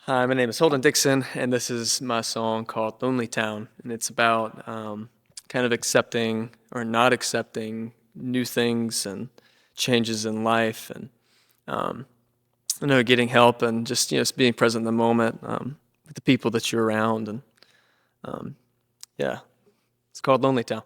Hi, my name is Holden Dixon, and this is my song called Lonelytown. And it's about kind of accepting or not accepting new things and changes in life, and getting help and just being present in the moment with the people that you're around. And yeah, it's called Lonelytown.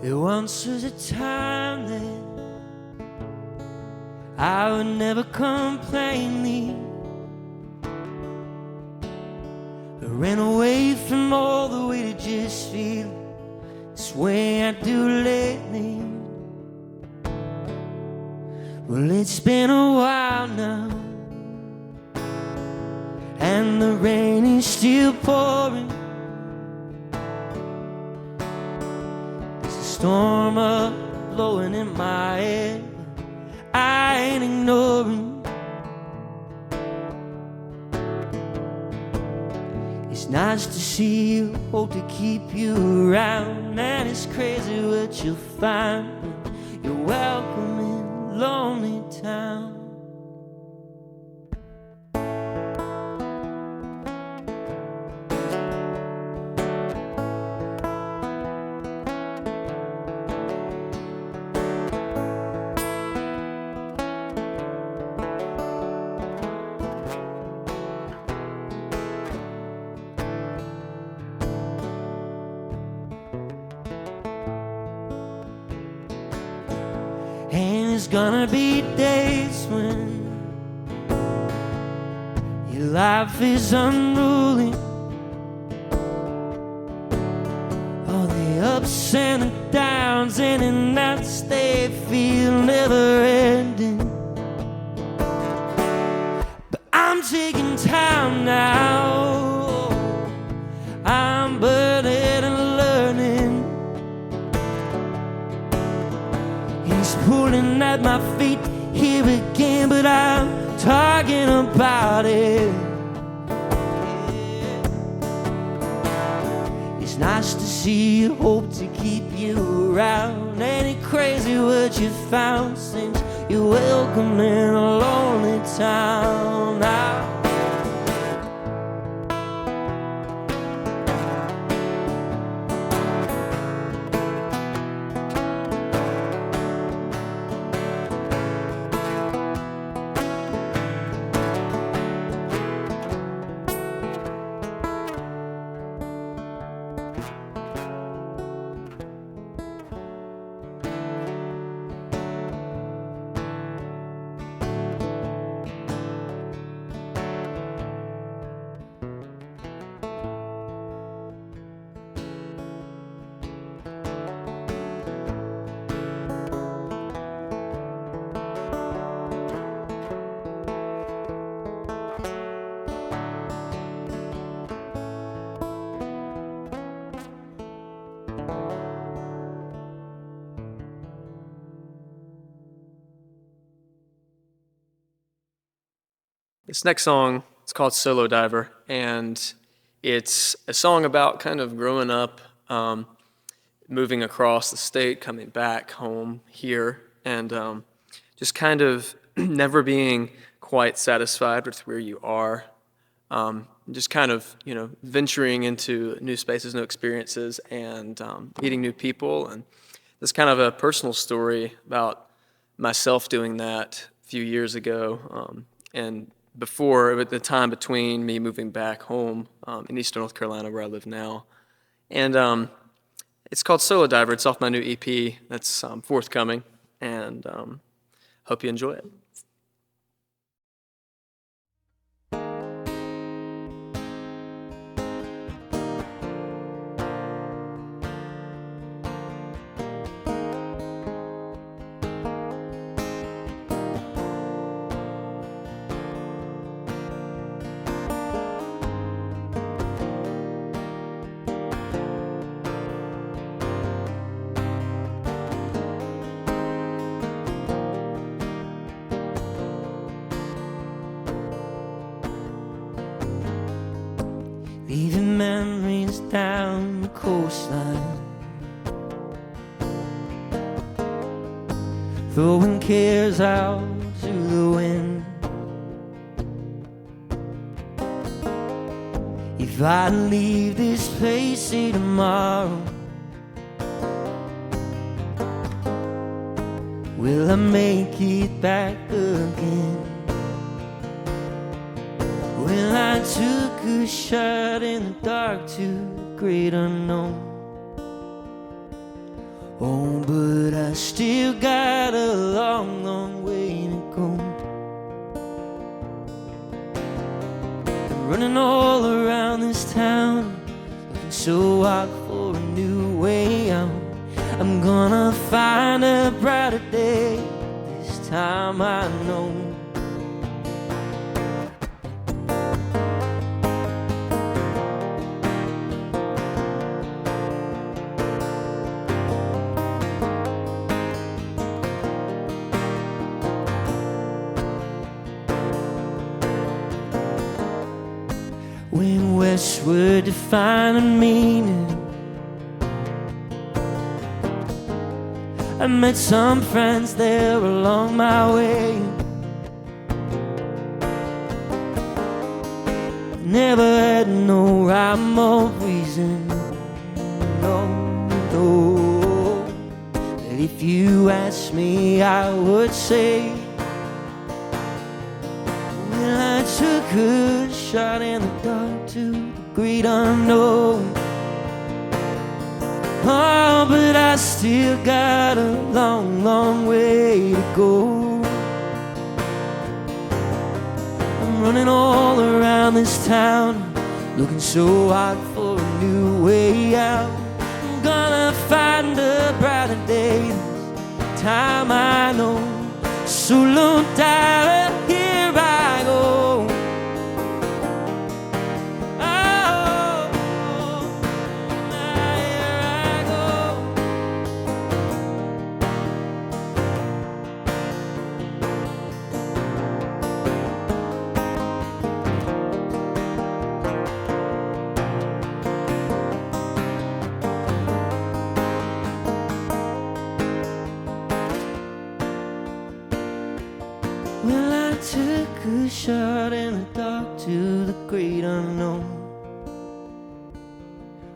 There once was a time that I would never complain. I ran away from all the way to just feel this way I do lately. Well, it's been a while now, and the rain is still pouring. Storm up blowing in my head, I ain't ignoring. It's nice to see you, hope to keep you around, and it's crazy what you'll find when you're welcome in Lonelytown. And there's gonna be days when your life is unruly. All the ups and the downs and the nights they feel never ending. But I'm taking time now, I'm burning and learning. He's pulling at my feet here again, but I'm talking about it. It's nice to see you, hope to keep you around. Ain't it crazy what you found since you're welcome in a lonely town now? This next song is called Solo Diver, and it's a song about kind of growing up, moving across the state, coming back home here, and just kind of never being quite satisfied with where you are. Just kind of, venturing into new spaces, new experiences, and meeting new people. And this kind of a personal story about myself doing that a few years ago, and before, at the time between me moving back home in Eastern North Carolina, where I live now. And it's called Solo Diver. It's off my new EP that's forthcoming, and hope you enjoy it. the coastline, throwing cares out to the wind. If I leave this place, say tomorrow, will I make it back again? Well, I took a shot in the dark to the great unknown. Oh, but I still got a long, long way to go. I'm running all around this town, looking so hard for a new way out. I'm gonna find a brighter day, this time I know. Went westward to find a meaning. I met some friends there along my way. Never had no rhyme or reason, no, no. But if you asked me, I would say, well, I took a shot in the dark to the great unknown. Oh, but I still got a long, long way to go. I'm running all around this town, looking so hard for a new way out. I'm gonna find a brighter day, this time I know. Solo diver, here I go. Well, I took a shot in the dark to the great unknown.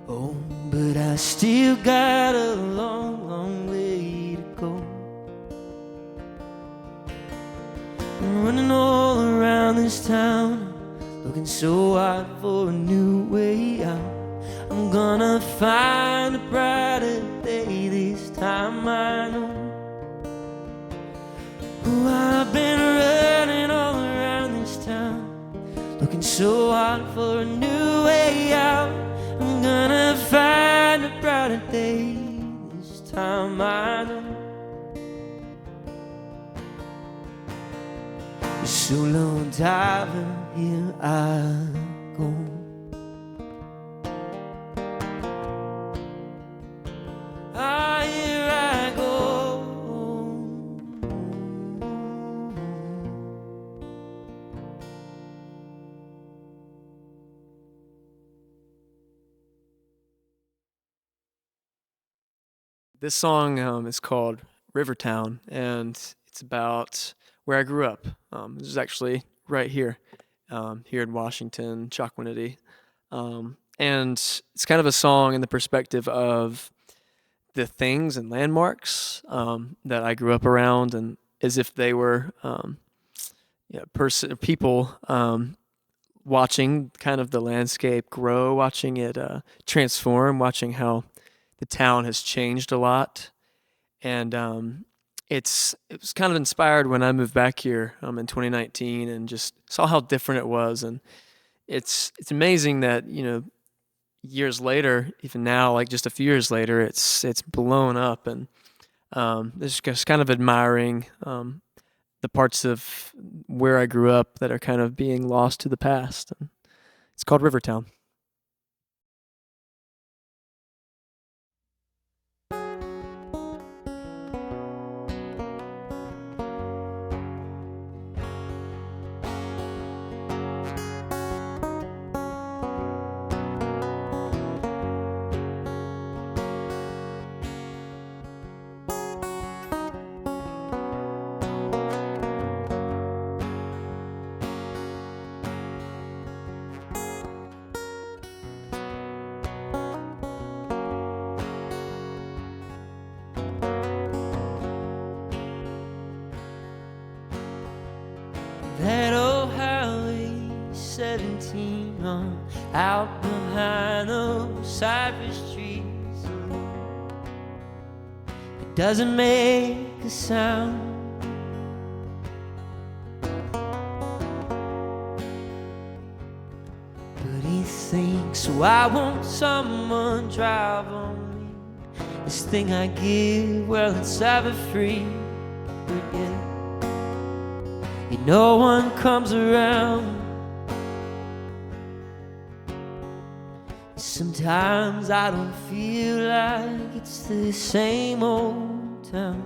Oh, but I still got a long, long way to go. I'm running all around this town, looking so hard for a new way out. I'm gonna find a brighter day, this time I know. Oh, I've been running all around this town, looking so hard for a new way out. I'm gonna find a brighter day, this time I know. Solo diver, here I go. Ah, here I go. This song is called Rivertown, and it's about where I grew up. This is actually right here, here in Washington, Chocowinity. And it's kind of a song in the perspective of the things and landmarks that I grew up around, and as if they were people watching kind of the landscape grow, watching it transform, watching how the town has changed a lot. And it was kind of inspired when I moved back here in 2019 and just saw how different it was. And it's amazing that, years later, even now, like just a few years later, it's blown up. And it's just kind of admiring the parts of where I grew up that are kind of being lost to the past. And it's called Rivertown. on out behind those cypress trees. It doesn't make a sound. But he thinks, so I want someone drive on me. This thing I give, well, it's ever free. But yeah, no one comes around. Sometimes I don't feel like it's the same old town.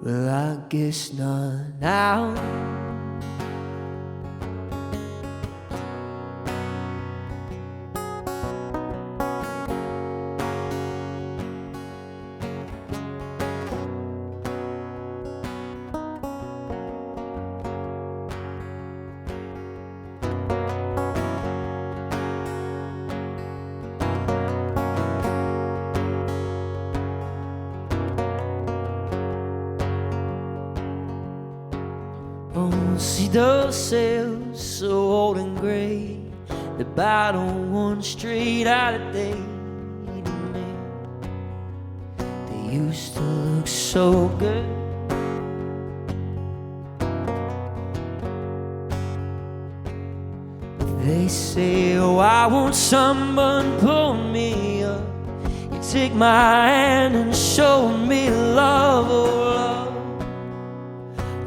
Well, I guess not now. Oh, see those sails so old and gray, the bottle one straight out of date to me. They used to look so good. They say, oh, I want someone pull me up. You take my hand and show me love, oh love.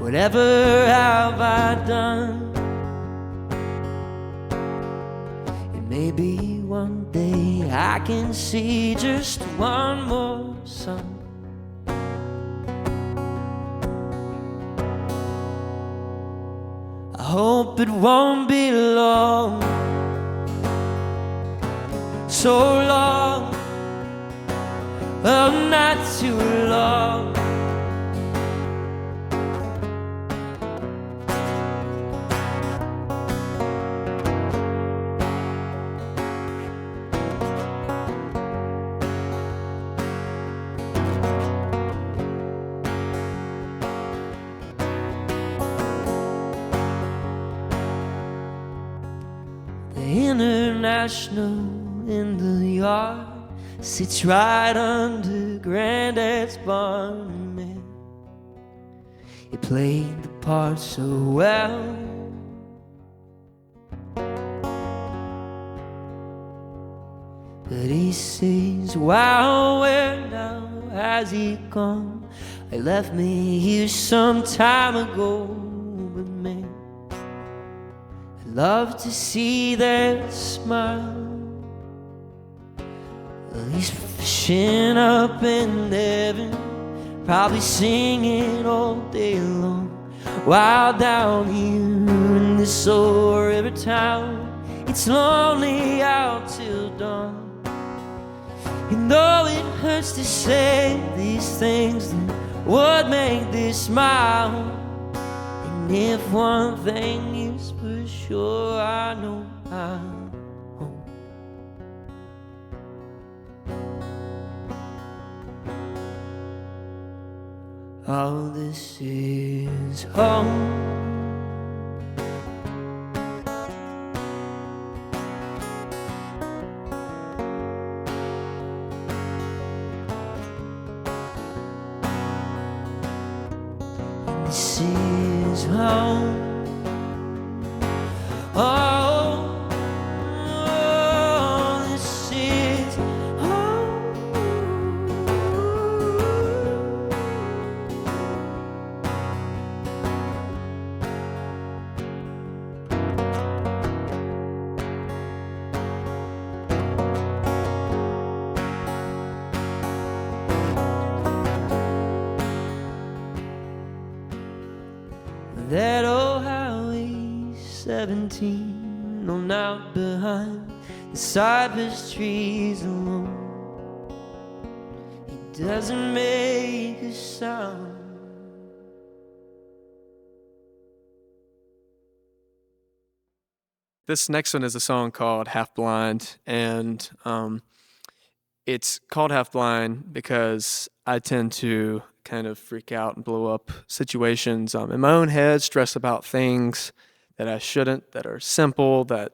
Whatever have I done? And maybe one day I can see just one more sun. I hope it won't be long, so long, oh, not too long. International in the yard sits right under Granddad's barn, man. He played the part so well. But he says, wow, where now has he gone? He left me here some time ago, but man, love to see that smile. Well, he's fishing up in heaven, probably singing all day long, while down here in this old Rivertown, it's lonely out till dawn. And though it hurts to say these things that would make this smile, and if one thing is for sure, I know I'm home. All this is home. This is home. Oh, this is home. That old highway 17 on out behind the cypress trees alone, it doesn't make a sound. This next one is a song called Half Blind, and It's called Half Blind because I tend to kind of freak out and blow up situations in my own head, stress about things that I shouldn't, that are simple, that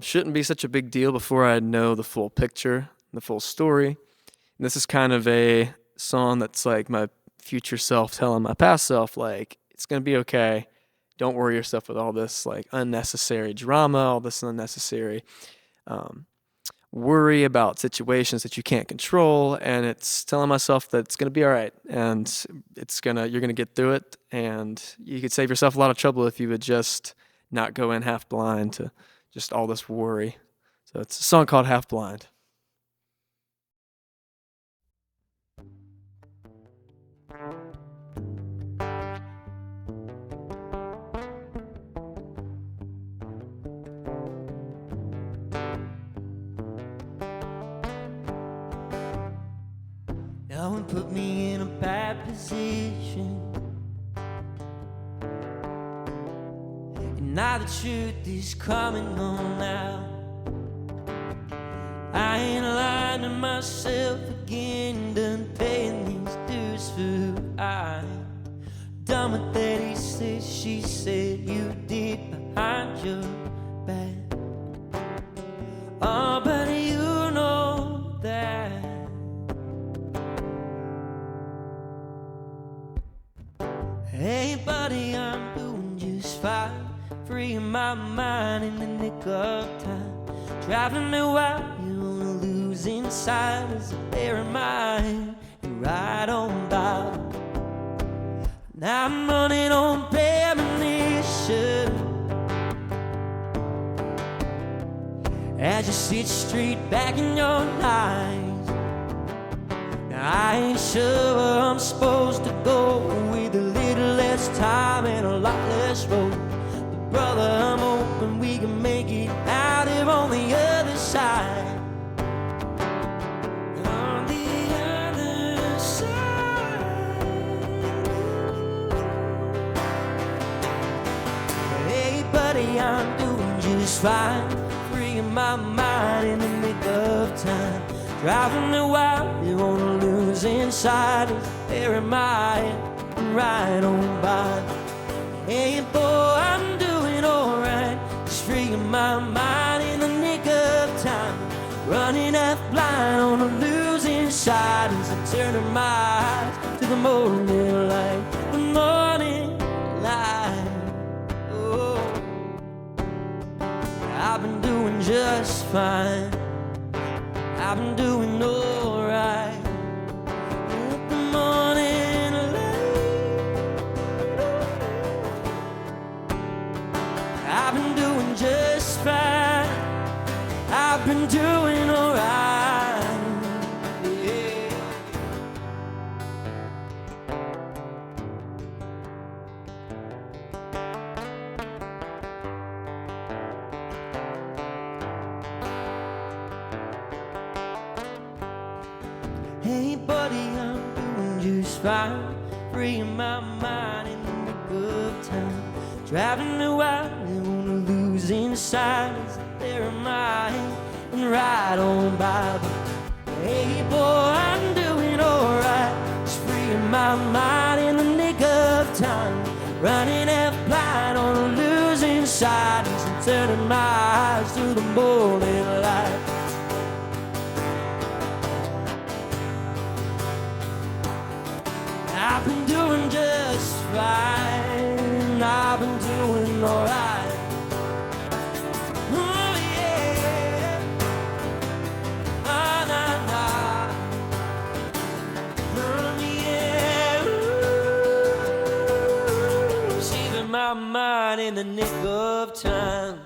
shouldn't be such a big deal before I know the full picture, the full story. And this is kind of a song that's like my future self telling my past self, like, it's going to be okay. Don't worry yourself with all this like unnecessary drama, all this unnecessary worry about situations that you can't control, and it's telling myself that it's going to be all right, and you're going to get through it, and you could save yourself a lot of trouble if you would just not go in half blind to just all this worry. So it's a song called Half Blind. No one put me in a bad position, and now the truth is coming on out. I ain't lying to myself again, done paying these dues for who I done with that he said, she said, you did behind your back. Oh, but you know that hey buddy, I'm doing just fine, freeing my mind in the nick of time, driving me wild, you wanna lose inside as a pair of mine, and ride on by. Now I'm running on premonition as you sit straight back in your lines. Now I ain't sure where I'm supposed to go with a little less time and a lot less road. But brother, I'm hoping we can make it out here on the other side. On the other side. Hey buddy, I'm doing just fine, freeing my mind in the nick of time, driving me wild, you wanna lose inside as a pair of mine, and ride on by. Hey boy, I'm doing alright, just freeing my mind in the nick of time, running half blind on a losing side as I turn my eyes to the morning light, the morning light. Oh, I've been doing just fine, I've been doing alright. With the morning light, I've been doing just fine, I've been doing alright. Yeah. Hey buddy, I'm doing just fine, freeing my mind in the nick of time, driving me wild, I wanna lose inside as a pair of mine, and ride on by. Hey boy, I'm doing alright, just freeing my mind in the nick of time, running half blind on a losing side as I'm turning my eyes to the morning light. I've been doing just fine, I've been doing alright. Oh yeah, ah nah nah, oh yeah, ooh, saving my mind in the nick of time.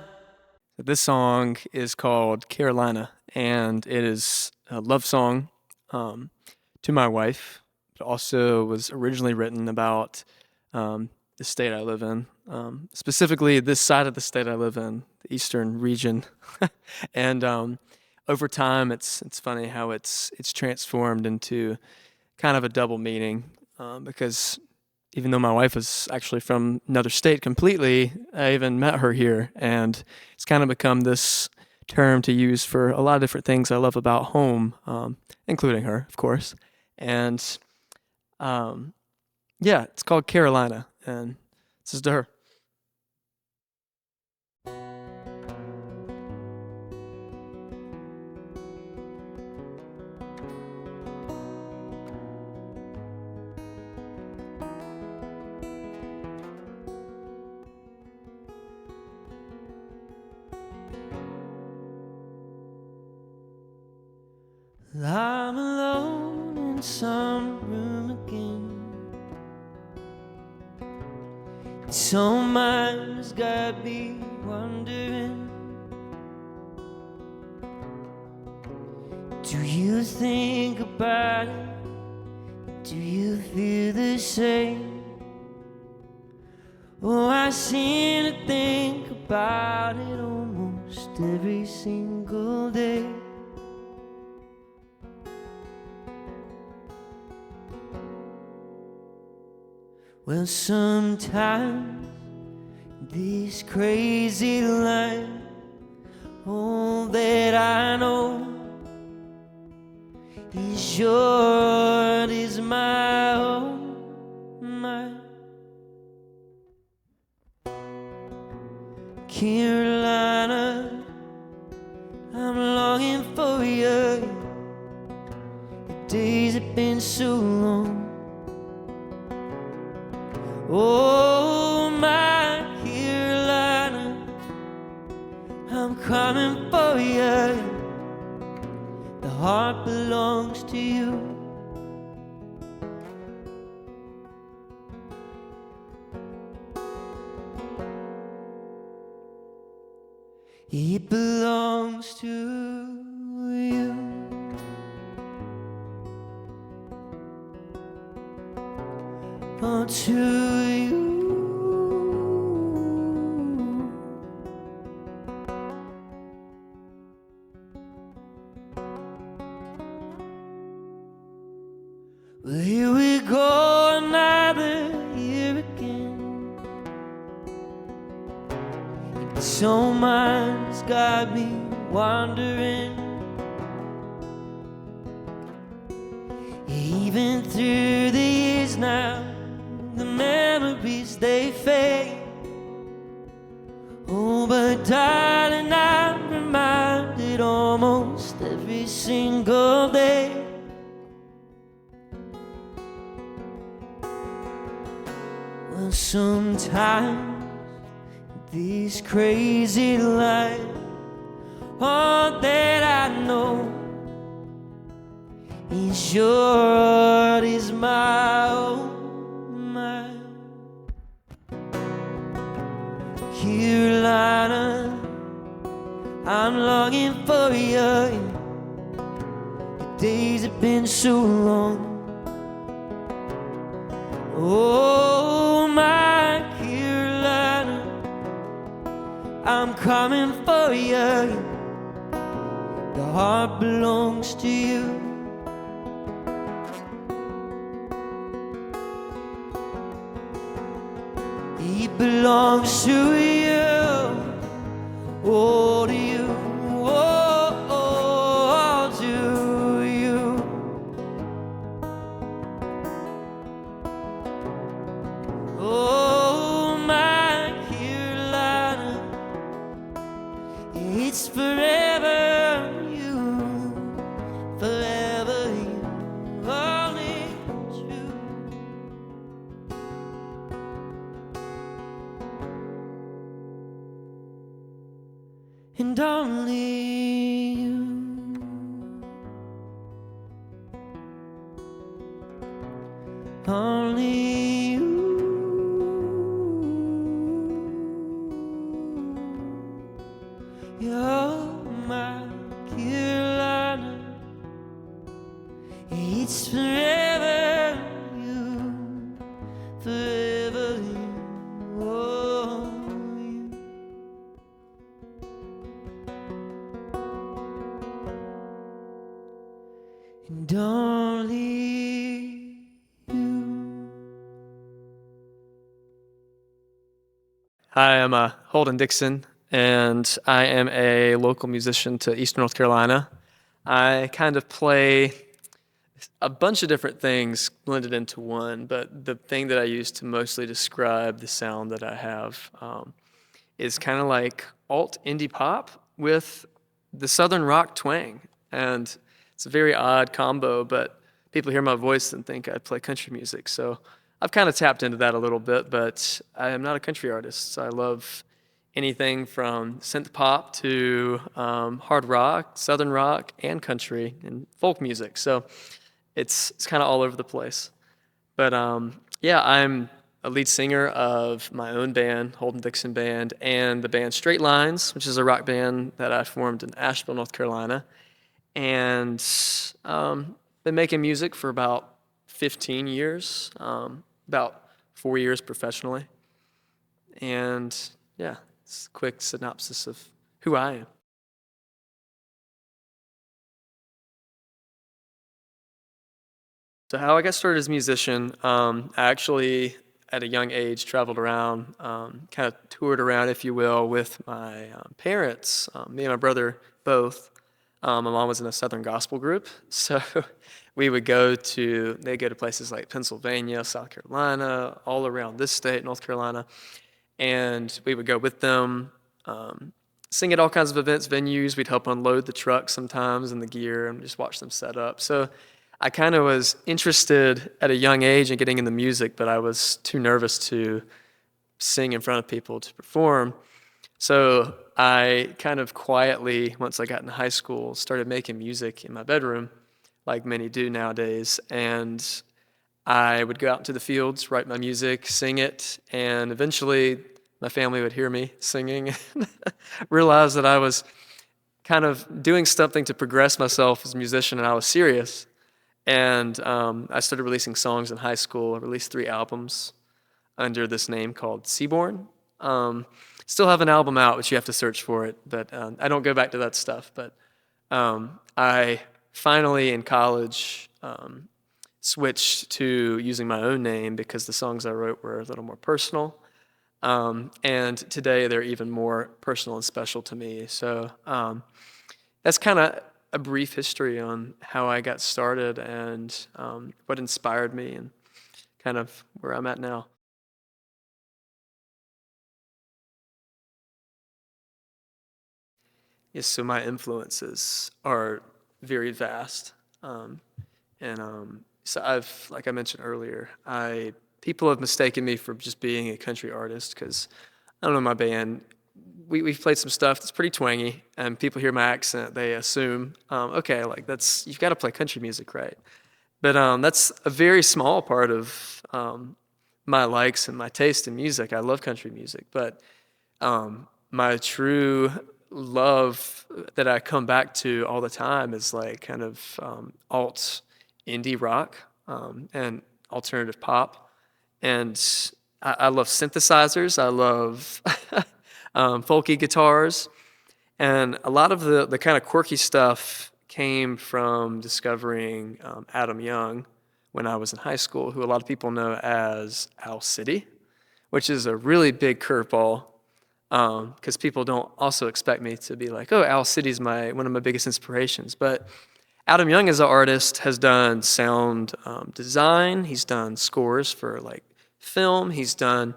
This song is called Carolina, and it is a love song to my wife. It also was originally written about the state I live in, specifically this side of the state I live in, the eastern region. And over time, it's funny how it's transformed into kind of a double meaning, because even though my wife is actually from another state completely, I even met her here, and it's kind of become this term to use for a lot of different things I love about home, including her, of course. And yeah, it's called Carolina, and this is to her. I'm alone in some room again. So mind's got me wondering, do you think about it? Do you feel the same? Oh, I seem to think about it almost every single day. Well, sometimes this crazy life, all that I know is yours, is my own, mine. Carolina, I'm longing for you. The days have been so long. Oh, my Carolina, I'm coming for you. The heart belongs to you. It belongs to you. Oh, to you. Well, here we go, another year again. So mind's got me wondering, even through the years now, the memories they fade. Oh, but darling, I'm reminded almost every single day. Well, sometimes this crazy life, all that I know is yours, is my own, mine. Carolina, I'm longing for you. The days have been so long. Oh, my Carolina, I'm coming for you. The heart belongs to you. It belongs to you. Oh, to you. Oh, oh, to you. Oh, my Carolina, it's forever you, forever you, only true. And only you. Only you. You're my Carolina. It's forever you, forever you, oh, you. And only you. Hi, I'm Holden Dixon. and I am a local musician to Eastern North Carolina. I kind of play a bunch of different things blended into one, but the thing that I use to mostly describe the sound that I have is kind of like alt indie pop with the southern rock twang. And it's a very odd combo, but people hear my voice and think I play country music. So I've kind of tapped into that a little bit, but I am not a country artist. So I love anything from synth pop to hard rock, southern rock, and country and folk music. So it's kind of all over the place. But yeah, I'm a lead singer of my own band, Holden Dixon Band, and the band Straight Lines, which is a rock band that I formed in Asheville, North Carolina. And been making music for about 15 years, about 4 years professionally. And yeah, it's a quick synopsis of who I am. So how I got started as a musician, I actually, at a young age, traveled around, kind of toured around, if you will, with my parents, me and my brother both. My mom was in a Southern gospel group, so we would they'd go to places like Pennsylvania, South Carolina, all around this state, North Carolina, and we would go with them, sing at all kinds of events, venues. We'd help unload the truck sometimes and the gear and just watch them set up. So I kind of was interested at a young age in getting into music, but I was too nervous to sing in front of people to perform. So I kind of quietly, once I got in high school, started making music in my bedroom, like many do nowadays. And I would go out into the fields, write my music, sing it, and eventually my family would hear me singing and realize that I was kind of doing something to progress myself as a musician, and I was serious. And I started releasing songs in high school. I released 3 albums under this name called Seaborn. Still have an album out, which you have to search for it, but I don't go back to that stuff. But I finally, in college, switched to using my own name because the songs I wrote were a little more personal. And today they're even more personal and special to me. So that's kind of a brief history on how I got started and what inspired me and kind of where I'm at now. Yes, so my influences are very vast. So like I mentioned earlier, people have mistaken me for just being a country artist because, I don't know, my band, we've played some stuff that's pretty twangy, and people hear my accent, they assume, okay, like you've got to play country music, right? But that's a very small part of my likes and my taste in music. I love country music, but my true love that I come back to all the time is like kind of alt indie rock and alternative pop. And I love synthesizers. I love folky guitars. And a lot of the kind of quirky stuff came from discovering Adam Young when I was in high school, who a lot of people know as Owl City, which is a really big curveball because people don't also expect me to be like, oh, Owl City's one of my biggest inspirations. But Adam Young as an artist has done sound design. He's done scores for like film. He's done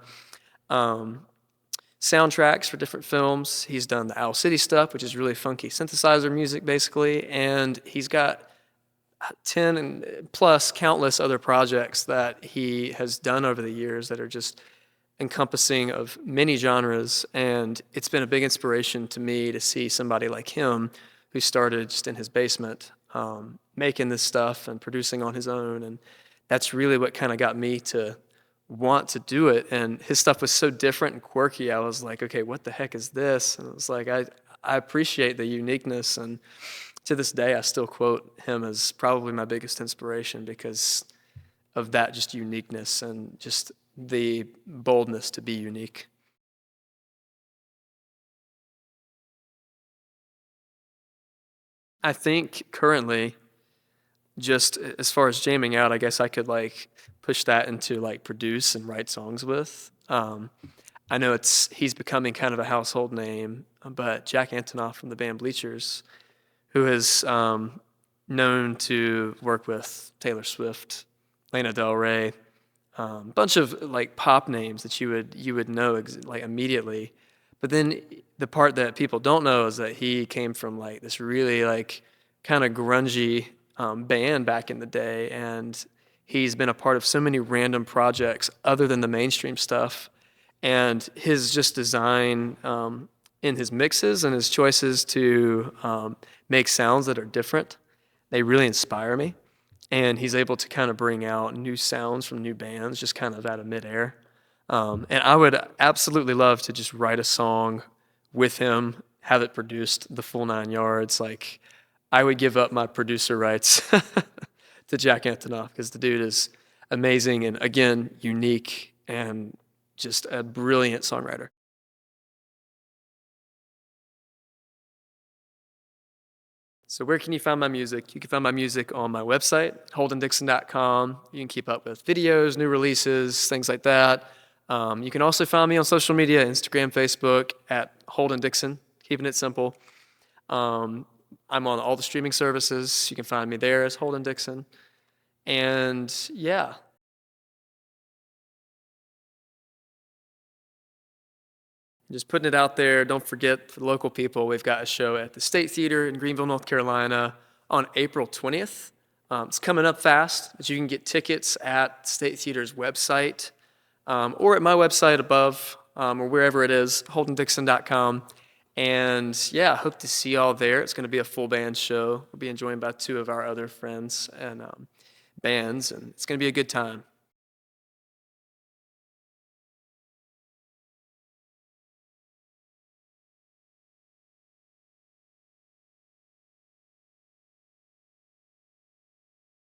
soundtracks for different films. He's done the Owl City stuff, which is really funky synthesizer music, basically. And he's got 10 and plus countless other projects that he has done over the years that are just encompassing of many genres. And it's been a big inspiration to me to see somebody like him who started just in his basement making this stuff and producing on his own. And that's really what kind of got me to want to do it. And his stuff was so different and quirky. I was like, okay, what the heck is this? And it was like, I appreciate the uniqueness. And to this day, I still quote him as probably my biggest inspiration because of that just uniqueness and just the boldness to be unique. I think currently, just as far as jamming out, I guess I could like push that into like produce and write songs with. I know he's becoming kind of a household name, but Jack Antonoff from the band Bleachers, who is known to work with Taylor Swift, Lana Del Rey, bunch of like pop names that you would know like immediately. But then the part that people don't know is that he came from like this really like kind of grungy band back in the day, and he's been a part of so many random projects other than the mainstream stuff. And his just design in his mixes and his choices to make sounds that are different, they really inspire me. And he's able to kind of bring out new sounds from new bands just kind of out of midair. And I would absolutely love to just write a song with him, have it produced the full 9 yards. Like, I would give up my producer rights to Jack Antonoff because the dude is amazing and, again, unique and just a brilliant songwriter. So where can you find my music? You can find my music on my website, holdendixon.com. You can keep up with videos, new releases, things like that. You can also find me on social media, Instagram, Facebook, at Holden Dixon, keeping it simple. I'm on all the streaming services. You can find me there as Holden Dixon. And yeah. Just putting it out there. Don't forget, for the local people, we've got a show at the State Theater in Greenville, North Carolina on April 20th. It's coming up fast, but you can get tickets at State Theater's website or at my website above or wherever it is, holdendixon.com. And yeah, hope to see y'all there. It's going to be a full band show. We'll be joined by 2 of our other friends and bands, and it's going to be a good time.